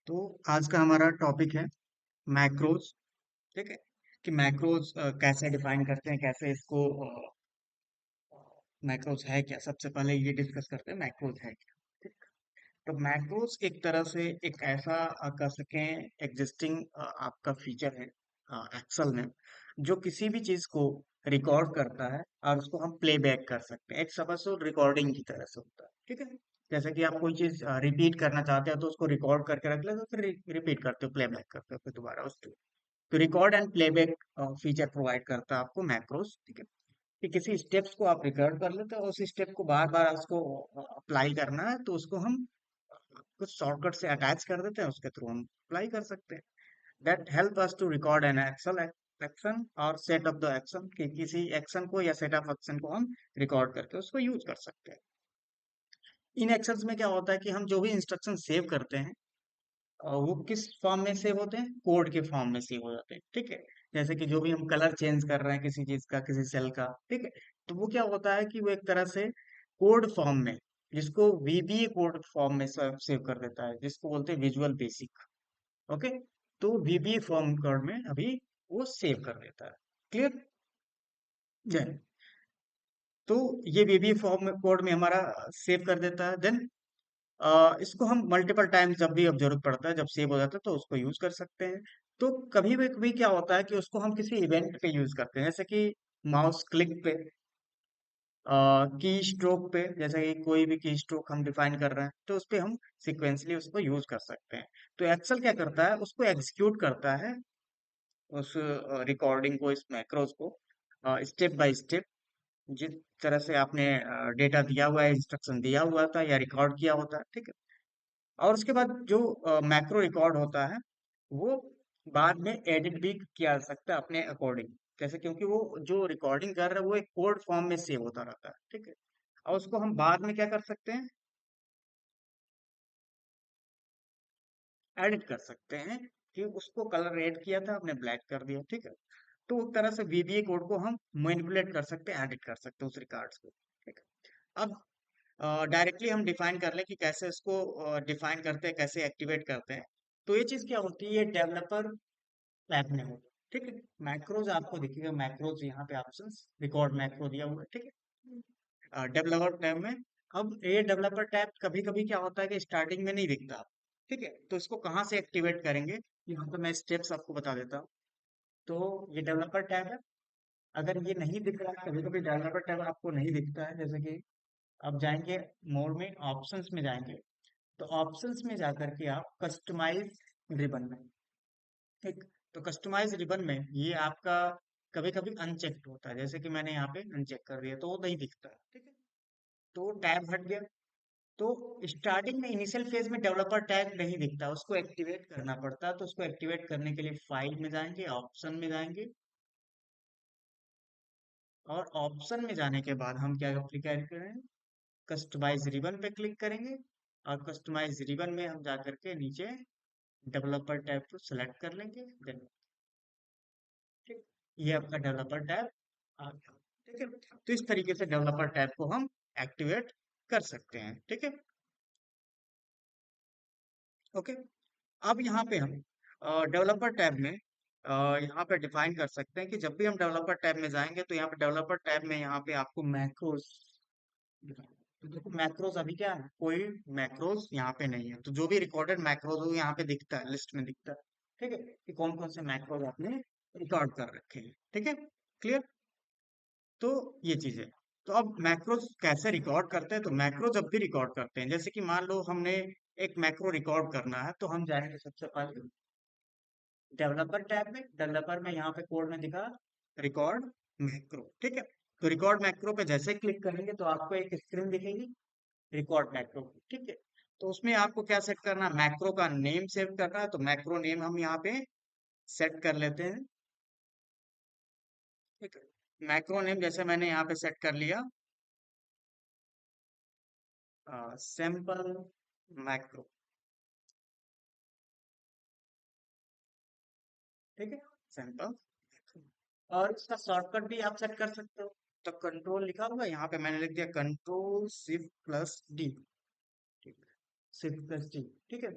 तो आज का हमारा टॉपिक है मैक्रोज। ठीक है कि मैक्रोज कैसे डिफाइन करते हैं, कैसे इसको मैक्रोज है क्या। सबसे पहले ये डिस्कस करते हैं मैक्रोज है क्या। ठीक। तो मैक्रोज एक तरह से एक ऐसा कह सकें एग्जिस्टिंग आपका फीचर है एक्सेल में, जो किसी भी चीज को रिकॉर्ड करता है और उसको हम प्ले बैक कर सकते हैं। एक समझ लो रिकॉर्डिंग की तरह से होता है। ठीक है, जैसे कि आप कोई चीज रिपीट करना चाहते हो तो उसको रिकॉर्ड करके रख लेते हो, फिर रिपीट करते हो, प्ले बैक करते हो, फिर दोबारा उसको। तो record and playback feature provide करता है आपको मैक्रोस। ठीक है, कि किसी स्टेप्स को आप रिकॉर्ड कर लेते हो, उस स्टेप को बार बार उसको अप्लाई करना है तो उसको हम कुछ शॉर्टकट से अटैच कर देते हैं, उसके थ्रू हम अप्लाई कर सकते हैं। That help us to record an action action और सेट ऑफ द एक्शन, कि किसी एक्शन को या सेट ऑफ एक्शन को हम रिकॉर्ड करके उसको यूज कर सकते हैं। इन एक्शंस में क्या होता है कि हम जो भी इंस्ट्रक्शन सेव करते हैं वो किस फॉर्म में सेव होते हैं, कोड के फॉर्म में सेव हो जाते हैं। ठीक है, जैसे कि जो भी हम कलर चेंज कर रहे हैं किसी चीज का, किसी सेल का। ठीक है, तो वो क्या होता है कि वो एक तरह से कोड फॉर्म में, जिसको वीबीए कोड फॉर्म में सेव कर देता है, जिसको बोलते हैं विजुअल बेसिक। ओके, तो वीबीए फॉर्म कोड में अभी वो सेव कर देता है। क्लियर? देन तो ये वीबीए फॉर्म कोड में हमारा सेव कर देता है। देन इसको हम मल्टीपल टाइम्स जब भी अब जरूरत पड़ता है, जब सेव हो जाता है तो उसको यूज कर सकते हैं। तो कभी भी क्या होता है कि उसको हम किसी इवेंट पे यूज करते हैं, जैसे कि माउस क्लिक पे, की स्ट्रोक पे, जैसे कि कोई भी की स्ट्रोक हम डिफाइन कर रहे हैं तो उस पे हम सिक्वेंसली उसको यूज कर सकते हैं। तो एक्सेल क्या करता है, उसको एग्जीक्यूट करता है उस रिकॉर्डिंग को, इस मैक्रोज को स्टेप बाय स्टेप, जिस तरह से आपने डेटा दिया हुआ है, इंस्ट्रक्शन दिया हुआ था या रिकॉर्ड किया होता है। ठीक है, और उसके बाद जो मैक्रो रिकॉर्ड होता है वो बाद में एडिट भी किया जा सकता है अपने अकॉर्डिंग। कैसे? क्योंकि वो जो रिकॉर्डिंग कर रहा है वो एक कोड फॉर्म में सेव होता रहता है। ठीक है, और उसको हम बाद में क्या कर सकते हैं, एडिट कर सकते हैं, कि उसको कलर रेड किया था, आपने ब्लैक कर दिया। ठीक है, तो उस तरह से वीबीए कोड को हम मैनिपुलेट कर सकते हैं, एडिट कर सकते हैं उस रिकॉर्ड्स को। ठीक है, अब डायरेक्टली हम डिफाइन कर लें कि कैसे इसको डिफाइन करते हैं, कैसे एक्टिवेट करते हैं। तो ये चीज क्या होती है, डेवलपर टैब में होगा। ठीक है, मैक्रोज आपको दिखेगा, मैक्रोज यहाँ पे ऑप्शंस रिकॉर्ड मैक्रो दिया हुआ है। ठीक है, डेवलपर टैब में। अब ये डेवलपर टैब कभी कभी क्या होता है कि स्टार्टिंग में नहीं दिखता। ठीक है, तो इसको कहाँ से एक्टिवेट करेंगे, यहाँ पे मैं स्टेप्स आपको बता देता हूँ। तो ये डेवलपर टैब है। अगर ये नहीं दिख रहा है, कभी कभी डेवलपर टैब आपको नहीं दिखता है, जैसे कि आप जाएंगे मोड में, ऑप्शंस में जाएंगे, तो ऑप्शंस में जाकर के आप कस्टमाइज रिबन में, ठीक, तो कस्टमाइज रिबन में ये आपका कभी कभी अनचेक्ड होता है, जैसे कि मैंने यहाँ पे अनचेक कर दिया तो वो नहीं दिखता है। ठीक है, तो टैब हट गया। तो स्टार्टिंग में इनिशियल फेज में डेवलपर टैग नहीं दिखता, उसको एक्टिवेट करना पड़ता है। तो उसको एक्टिवेट करने के लिए फाइल में जाएंगे, ऑप्शन में जाएंगे, और ऑप्शन में जाने के बाद हम क्या क्लिक करेंगे, कस्टमाइज रिबन पे क्लिक करेंगे, और कस्टमाइज रिबन में हम जा करके नीचे डेवलपर टैब को सिलेक्ट कर लेंगे। देन ठीक, ये आपका डेवलपर टैब आ गया। ठीक है, तो इस तरीके से डेवलपर टैब को हम एक्टिवेट कर सकते हैं। ठीक है, ओके। अब यहाँ पे हम डेवलपर टैब में यहाँ पे डिफाइन कर सकते हैं कि जब भी हम डेवलपर टैब में जाएंगे तो यहाँ पे डेवलपर टैब में यहाँ पे आपको मैक्रोस, तो देखो मैक्रोस अभी क्या है, कोई मैक्रोस यहाँ पे नहीं है। तो जो भी रिकॉर्डेड मैक्रोस हो यहाँ पे दिखता है, लिस्ट में दिखता है। ठीक है, कि कौन कौन से मैक्रोस आपने रिकॉर्ड कर रखे हैं। ठीक है, क्लियर? तो ये चीज है। तो अब मैक्रोज कैसे रिकॉर्ड करते हैं, तो मैक्रो जब भी रिकॉर्ड करते हैं, जैसे कि मान लो हमने एक मैक्रो रिकॉर्ड करना है, तो हम जाएंगे सबसे पहले डेवलपर टैब में, डेवलपर में यहाँ पे कोड में दिखा रिकॉर्ड मैक्रो। ठीक है, तो रिकॉर्ड मैक्रो पे जैसे क्लिक करेंगे तो आपको एक स्क्रीन दिखेगी रिकॉर्ड मैक्रो की। ठीक है, तो उसमें आपको क्या सेट करना है, मैक्रो का नेम सेव करना है। तो मैक्रो नेम हम यहाँ पे सेट कर लेते हैं। ठीक है, मैक्रो नेम जैसे मैंने यहाँ पे सेट कर लिया, सैंपल मैक्रो। ठीक है, सैंपल। और इसका शॉर्टकट भी आप सेट कर सकते हो। तो कंट्रोल लिखा होगा यहाँ पे, मैंने लिख दिया कंट्रोल शिफ्ट प्लस डी। ठीक है, शिफ्ट प्लस डी। ठीक है,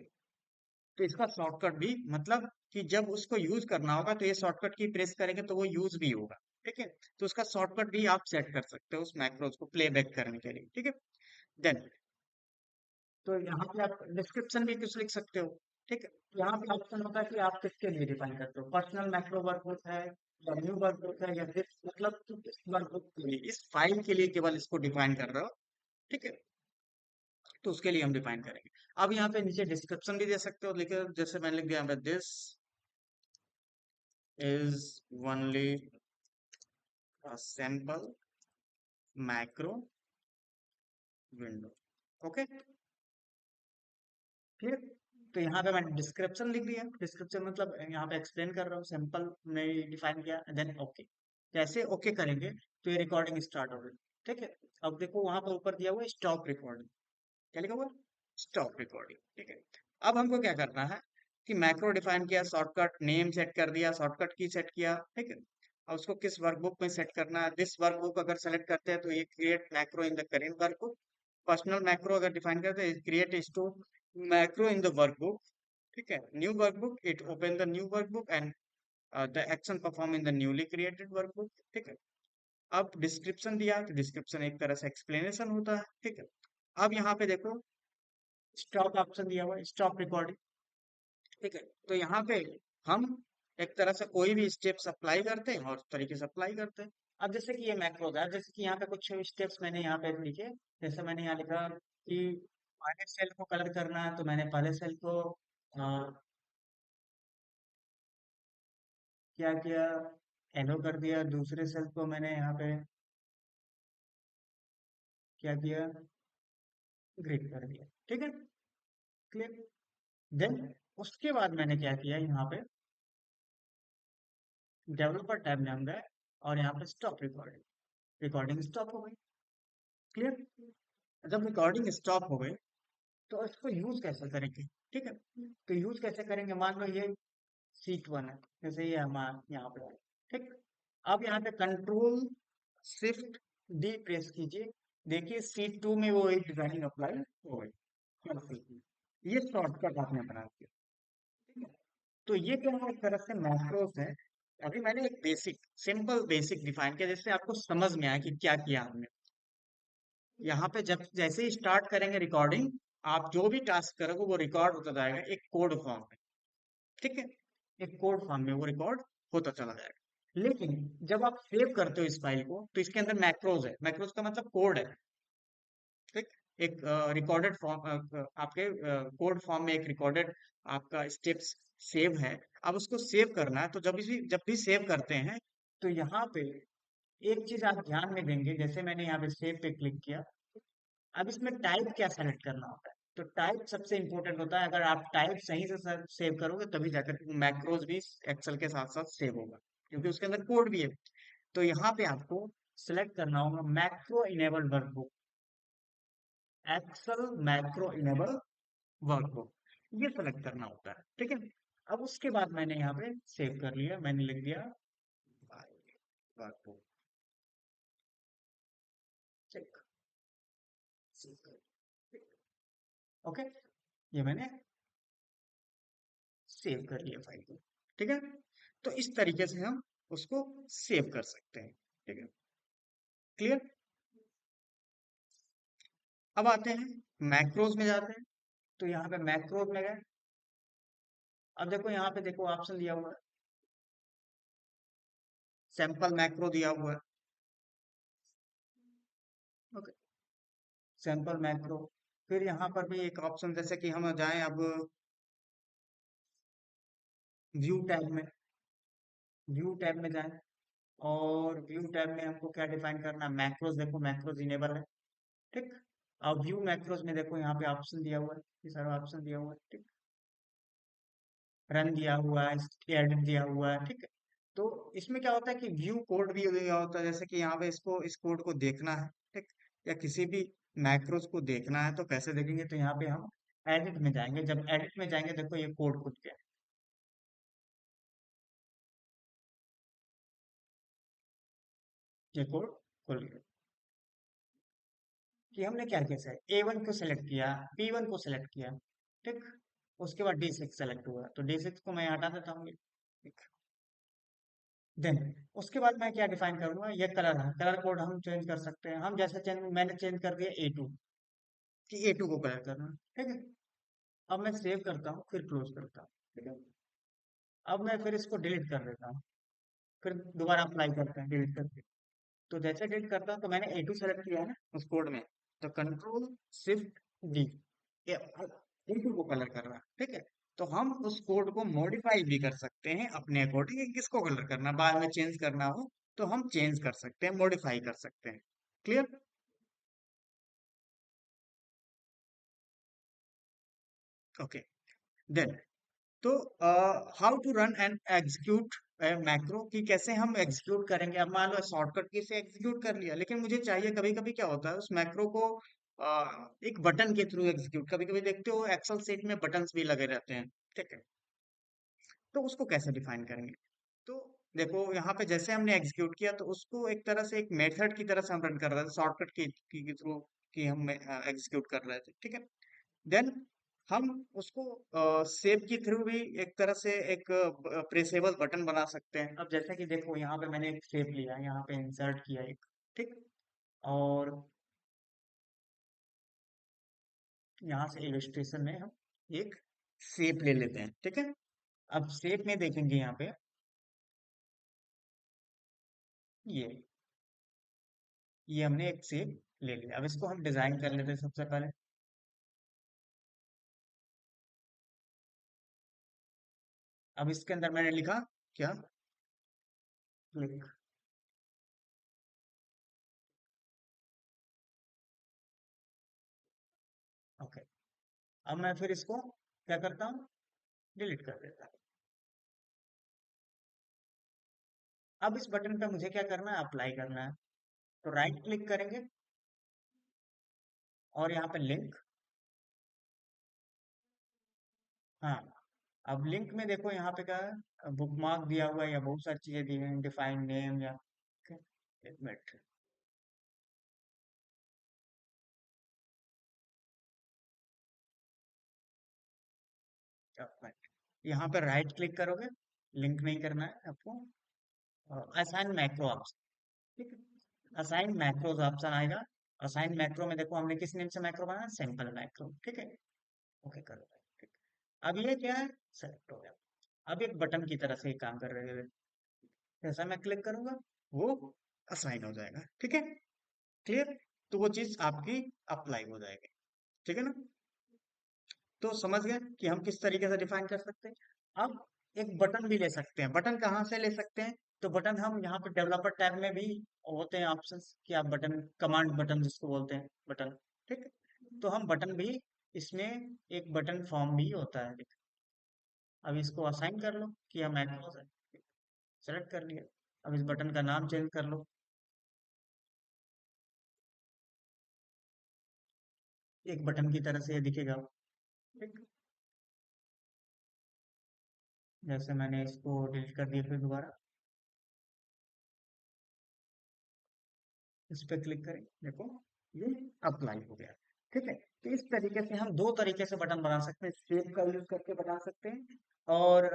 तो इसका शॉर्टकट भी मतलब कि जब उसको यूज करना होगा तो ये शॉर्टकट की प्रेस करेंगे तो वो यूज भी होगा। ठीक है, तो उसका शॉर्टकट भी आप सेट कर सकते हो उस मैक्रोज को प्लेबैक करने के लिए। ठीक है, देन तो यहाँ पे आप डिस्क्रिप्शन भी कुछ लिख सकते हो। ठीक है, तो यहाँ पे ऑप्शन होता है कि आप किसके लिए डिफाइन करते हो, पर्सनल मैक्रो वर्कबुक है या न्यू वर्कबुक है या दिस, मतलब कि इस वर्कबुक के लिए, इस फाइल के लिए केवल इसको डिफाइन कर रहे हो। ठीक है, तो उसके लिए हम डिफाइन करेंगे। अब यहाँ पे नीचे डिस्क्रिप्शन भी दे सकते हो, लिखे जैसे मैंने लिख दिया यहाँ पे, this is only sample macro window. Okay, clear. तो यहाँ पे मैंने डिस्क्रिप्शन लिख दिया, डिस्क्रिप्शन मतलब यहाँ पे एक्सप्लेन कर रहा हूँ, सिंपल में डिफाइन किया, देन ओके। जैसे ओके करेंगे तो ये रिकॉर्डिंग स्टार्ट हो गई। ठीक है, अब देखो वहां पर ऊपर दिया हुआ है स्टॉप रिकॉर्डिंग। क्या लिखा हुआ है? Stop recording. ठीक है, अब हमको क्या करना है कि मैक्रो डिफाइन किया, शॉर्टकट नेम सेट कर दिया, शॉर्टकट की सेट किया। ठीक है, और उसको किस वर्कबुक में सेट करना है, दिस वर्कबुक अगर सेलेक्ट करते हैं तो ये create macro in the current workbook. Personal macro अगर डिफाइन करते हैं, create store macro in the workbook. ठीक है, new workbook, it open the new workbook and the action perform in the newly created workbook. ठीक है, अब description दिया तो डिस्क्रिप्शन एक तरह से एक्सप्लेनेशन होता है। ठीक है, अब यहाँ पे देखो स्टॉप ऑप्शन दिया हुआ है, स्टॉप रिकॉर्डिंग। ठीक है, तो यहाँ पे हम एक तरह से कोई भी स्टेप्स अप्लाई करते हैं और उस तरीके से अप्लाई करते हैं। अब जैसे कि ये मैक्रो है, जैसे कि यहाँ पे कुछ स्टेप्स मैंने यहाँ पे लिखे। जैसे मैंने यहाँ लिखा कि पहले सेल को कलर करना है, तो मैंने पहले सेल को क्या किया, येलो कर दिया। दूसरे सेल को मैंने यहाँ पे क्या किया, ग्रीन कर दिया। ठीक है, क्लियर। देन उसके बाद मैंने क्या किया, यहाँ पे डेवलपर टैब में हम गए और यहाँ पे स्टॉप रिकॉर्डिंग, रिकॉर्डिंग स्टॉप हो गई। क्लियर, जब रिकॉर्डिंग स्टॉप हो गई तो इसको यूज कैसे करेंगे। ठीक है, तो यूज कैसे करेंगे, मान लो ये सीट वन है, जैसे ये हमारा यहाँ पे है। ठीक, अब यहाँ पे कंट्रोल शिफ्ट डी प्रेस कीजिए, देखिए सीट टू में वो एक डिजाइनिंग अप्लाई हो गई। ये शॉर्टकट आपने बना दिया। ठीक है, तो ये क्या है, एक तरह से मैक्रोस है। अभी मैंने एक बेसिक सिंपल बेसिक डिफाइन किया, जिससे आपको समझ में आया कि क्या किया हमने। यहाँ पे जब जैसे ही स्टार्ट करेंगे रिकॉर्डिंग, आप जो भी टास्क करोगे वो रिकॉर्ड होता जाएगा एक कोड फॉर्म में। ठीक है, एक कोड फॉर्म में वो रिकॉर्ड होता चला जाएगा। लेकिन जब आप सेव करते हो इस फाइल को तो इसके अंदर मैक्रोज है, मैक्रोज का मतलब कोड है। ठीक, एक रिकॉर्डेड फॉर्म, आपके कोड फॉर्म में एक रिकॉर्डेड आपका स्टेप्स सेव है। अब उसको सेव करना है, तो जब भी सेव करते हैं तो यहाँ पे एक चीज आप ध्यान में देंगे, जैसे मैंने यहाँ पे सेव पे क्लिक किया, अब इसमें टाइप क्या सेलेक्ट करना होता है। तो टाइप सबसे इंपॉर्टेंट होता है, अगर आप टाइप सही से सेव करोगे तभी जाकर मैक्रोज भी एक्सेल के साथ साथ सेव होगा, क्योंकि उसके अंदर कोड भी है। तो यहाँ पे आपको सिलेक्ट करना होगा macro enabled workbook, Excel macro enable workbook, ये सेलेक्ट करना होता है। ठीक है, अब उसके बाद मैंने यहाँ पे सेव कर लिया, मैंने लिख दिया वर्कबुक। चेक, ओके, ये मैंने सेव कर लिया फाइल को। ठीक है, तो इस तरीके से हम उसको सेव कर सकते हैं। ठीक है, क्लियर। अब आते हैं मैक्रोज में जाते हैं, तो यहाँ पे मैक्रोज में गए। अब देखो यहाँ पे देखो ऑप्शन दिया हुआ है, सैंपल मैक्रो दिया हुआ है। Okay, sample macro. फिर यहाँ पर भी एक ऑप्शन, जैसे कि हम जाएं अब व्यू टैब में, व्यू टैब में जाएं और व्यू टैब में हमको क्या डिफाइन करना है, मैक्रोज। देखो मैक्रोज इनेबल है। ठीक, अब व्यू मैक्रोज में देखो यहाँ पे ऑप्शन दिया हुआ है, ये सारा ऑप्शन दिया हुआ है। ठीक, रन दिया हुआ है, एडिट दिया हुआ है। ठीक है, तो इसमें क्या होता है कि व्यू कोड भी दिया होता है, जैसे कि यहाँ पे इसको इस कोड को देखना है। ठीक, या किसी भी मैक्रोज को देखना है तो कैसे देखेंगे, तो यहाँ पे हम एडिट में जाएंगे। जब एडिट में जाएंगे देखो ये कोड खुल गया, ये कोड खुल गया कि हमने क्या किया, ए वन को सिलेक्ट किया, बी वन को सिलेक्ट किया। ठीक, उसके बाद D6 सेलेक्ट हुआ, तो D6 को मैं हटा देता हूँ। देन उसके बाद मैं क्या डिफाइन करूंगा, ये कलर है, कलर कोड हम चेंज कर सकते हैं। हम जैसे चेंज, मैंने चेंज कर दिया A2, कि A2 को कलर करना, ठीक है। अब मैं सेव करता हूँ, फिर क्लोज करता हूँ, ठीक है। अब मैं फिर इसको डिलीट कर देता हूँ, फिर दोबारा अप्लाई करते हैं डिलीट करके। तो जैसे डिलीट करता हूँ, तो मैंने A2 सेलेक्ट किया है ना उस कोड में, तो कंट्रोल शिफ्ट D, ये A2 को कलर कर रहा है, ठीक है। तो हम उस कोड को मॉडिफाई भी कर सकते हैं अपने अकॉर्डिंग, किसको कलर करना, बाद में चेंज करना हो तो हम चेंज कर सकते हैं, मॉडिफाई कर सकते हैं। क्लियर? ओके। देन, तो how to run and execute macro, कि कैसे हम एग्जीक्यूट करेंगे। अब मान लो शॉर्टकट की से एग्जीक्यूट कर लिया, लेकिन मुझे चाहिए, कभी कभी क्या होता है उस मैक्रो को एक बटन के थ्रू एग्जीक्यूट, कभी कभी देखते हो एक्सेल सीट में बटन्स भी लगे रहते हैं, ठीक है। तो उसको कैसे डिफाइन करेंगे? तो देखो यहाँ पे जैसे हमने एग्जीक्यूट किया, तो उसको एक तरह से एक मेथड की तरह से हम रन कर रहे थे, शॉर्टकट के थ्रू कि हम एग्जीक्यूट कर रहे थे, ठीक है। देन हम उसको सेव के थ्रू भी एक तरह से एक प्रेसेबल बटन बना सकते हैं। अब जैसे कि देखो यहाँ पे मैंने एक सेव लिया, यहाँ पे इंसर्ट किया एक, ठीक। और यहाँ से इलस्ट्रेशन में हम एक सेव ले लेते हैं, ठीक है। अब सेव में देखेंगे यहाँ पे, ये ये हमने एक सेव ले लिया। अब इसको हम डिजाइन कर लेते हैं सबसे पहले। अब इसके अंदर मैंने लिखा क्या, क्लिक। ओके। अब मैं फिर इसको क्या करता हूँ, डिलीट कर देता हूँ। अब इस बटन पे मुझे क्या करना है, अप्लाई करना है। तो राइट क्लिक करेंगे, और यहाँ पे लिंक। हाँ, अब लिंक में देखो यहाँ पे क्या है, बुकमार्क दिया हुआ है या बहुत सारी चीजें दी हुई हैं, डिफाइन नेम या, एक मिनट। यहाँ पे राइट क्लिक करोगे, लिंक नहीं करना है आपको, असाइन मैक्रो ऑप्शन, ठीक है। असाइन मैक्रोज ऑप्शन आएगा। असाइन मैक्रो में देखो हमने किस नेम से मैक्रो बनाया, सिंपल मैक्रो, ठीक है। ओके करो, ठीक। अब ये क्या है, सेलेक्ट हो गया। अब एक बटन की तरह से ये काम कर रहे हैं। जैसा मैं क्लिक करूंगा, वो असाइन हो जाएगा, ठीक है। क्लियर? तो वो चीज आपकी अप्लाई हो जाएगी, ठीक है ना। तो समझ गए कि हम किस तरीके से डिफाइन कर सकते हैं। अब एक बटन भी ले सकते हैं। बटन कहाँ से ले सकते हैं? तो बटन हम यहाँ पे डेवलपर टैब में भी होते हैं ऑप्शंस, कि आप बटन, कमांड बटन जिसको बोलते हैं बटन, ठीक है। तो हम बटन भी, इसमें एक बटन फॉर्म भी होता है। अब इसको असाइन कर लो कि हम मैक्रो सेलेक्ट कर लिया। अब इस बटन का नाम चेंज कर लो, एक बटन की तरह से ये दिखेगा, ठीक। जैसे मैंने इसको डिलीट कर दिया, फिर दोबारा इस पे क्लिक करें, देखो ये अप्लाई हो गया, ठीक है। तो इस तरीके से हम दो तरीके से बटन बना सकते हैं, सेव का यूज करके बना सकते हैं, और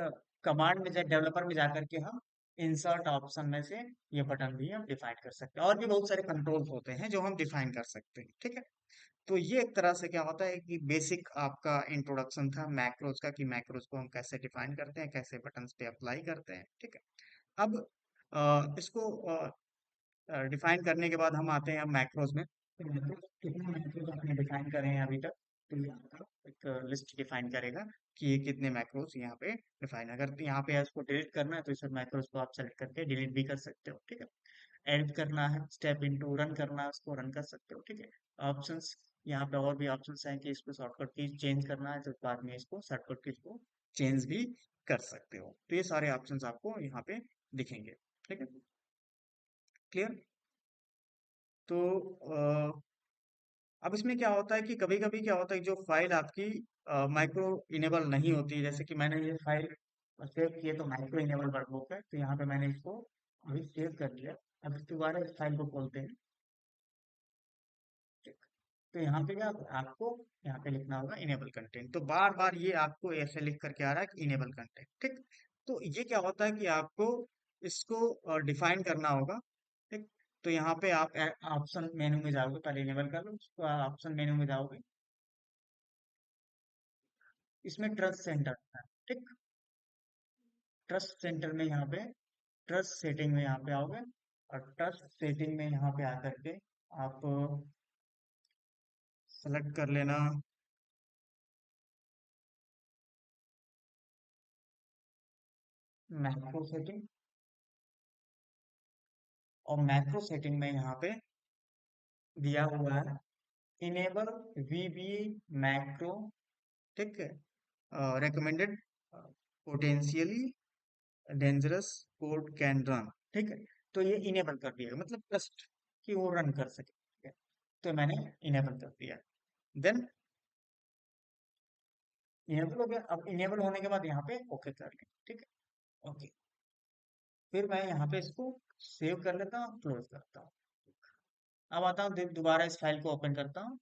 कमांड में जाए, डेवलपर में जाकर के हम इंसर्ट ऑप्शन में से ये बटन भी हम डिफाइन कर सकते हैं। और भी बहुत सारे कंट्रोल्स होते हैं जो हम डिफाइन कर सकते हैं, ठीक है। तो ये एक तरह से क्या होता है कि बेसिक आपका इंट्रोडक्शन था मैक्रोज का, कि मैक्रोज को हम कैसे डिफाइन करते हैं, कैसे बटन्स पे अप्लाई करते हैं, ठीक है। अब इसको डिफाइन करने के बाद हम आते हैं मैक्रोज में। तो मैक्रोज, कितने मैक्रोज आपने डिफाइन करे हैं अभी तक, तो ये आपका एक लिस्ट डिफाइन करेगा कि ये कितने मैक्रोज यहाँ पे डिफाइन। अगर यहाँ पे इसको डिलीट करना है, तो इस मैक्रोज को आप सेलेक्ट करके डिलीट भी कर सकते हो, ठीक है। एडिट करना है, स्टेप इनटू रन करना है, उसको रन कर सकते हो, ठीक है। ऑप्शंस, यहाँ पे और भी ऑप्शंस हैं कि इसको शॉर्टकट की चेंज करना है, तो बाद में इसको शॉर्टकट की को चेंज भी कर सकते हो। तो ये सारे ऑप्शंस आपको यहाँ पे दिखेंगे, ठीक है। क्लियर? तो अब इसमें क्या होता है कि कभी कभी क्या होता है, जो फाइल आपकी माइक्रो इनेबल नहीं होती, जैसे कि मैंने ये फाइल सेव की है, तो माइक्रो इनेबल वर्कबुक है, तो यहाँ पे मैंने इसको अभी सेव कर लिया। अब दोबारा इस फाइल को खोलते हैं, तो यहाँ पे क्या आपको यहाँ पे लिखना होगा इनेबल कंटेंट। तो बार बार ये आपको ऐसे लिख करके आ रहा है कि इनेबल कंटेंट, ठीक। तो ये क्या होता है कि आपको इसको डिफाइन करना होगा, ठीक। तो यहाँ पे आप ऑप्शन मेनू में जाओगे, पहले इनेबल कर लो, उसको ऑप्शन मेनू में जाओगे, इसमें ट्रस्ट सेंटर है, ठीक। ट्रस्ट सेंटर में यहाँ पे ट्रस्ट सेटिंग में यहाँ पे आओगे, और ट्रस्ट सेटिंग में यहाँ पे आकर के आप सेलेक्ट कर लेना मैक्रो सेटिंग। और मैक्रो सेटिंग में यहाँ पे दिया हुआ है इनेबल वीबी मैक्रो, ठीक है, recommended potentially dangerous code can run, ठीक है। तो ये इनेबल कर दिया, मतलब ट्रस्ट कि वो रन कर सके, ठीक है। तो मैंने इनेबल कर दिया। देन इनेबल हो गया। अब इनेबल होने के बाद यहाँ पे ओके कर लें, ठीक है, ओके। फिर मैं यहाँ पे इसको सेव कर लेता हूँ, क्लोज करता हूँ। अब आता हूँ दोबारा इस फाइल को ओपन करता हूँ।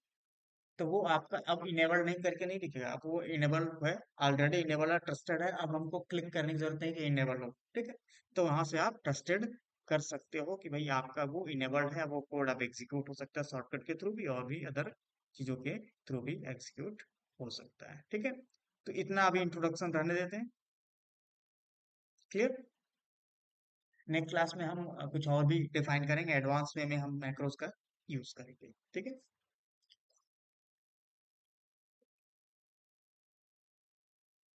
तो वो आपका अब इनेबल नहीं करके नहीं दिखेगा, अब वो इनेबल है, ऑलरेडी इनेबल है, ट्रस्टेड है। अब हमको क्लिक करने की जरूरत नहीं कि इनेबल हो, ठीक है। तो वहां से आप ट्रस्टेड कर सकते हो कि भाई आपका वो इनेबल्ड है, वो कोड अब एग्जीक्यूट हो सकता है शॉर्टकट के थ्रू भी, और भी अदर चीजों के थ्रू भी एग्जीक्यूट हो सकता है, ठीक है। तो इतना अभी इंट्रोडक्शन रहने देते हैं, क्लियर। नेक्स्ट क्लास में हम कुछ और भी डिफाइन करेंगे, एडवांस वे में हम मैक्रोज का यूज करेंगे, ठीक है।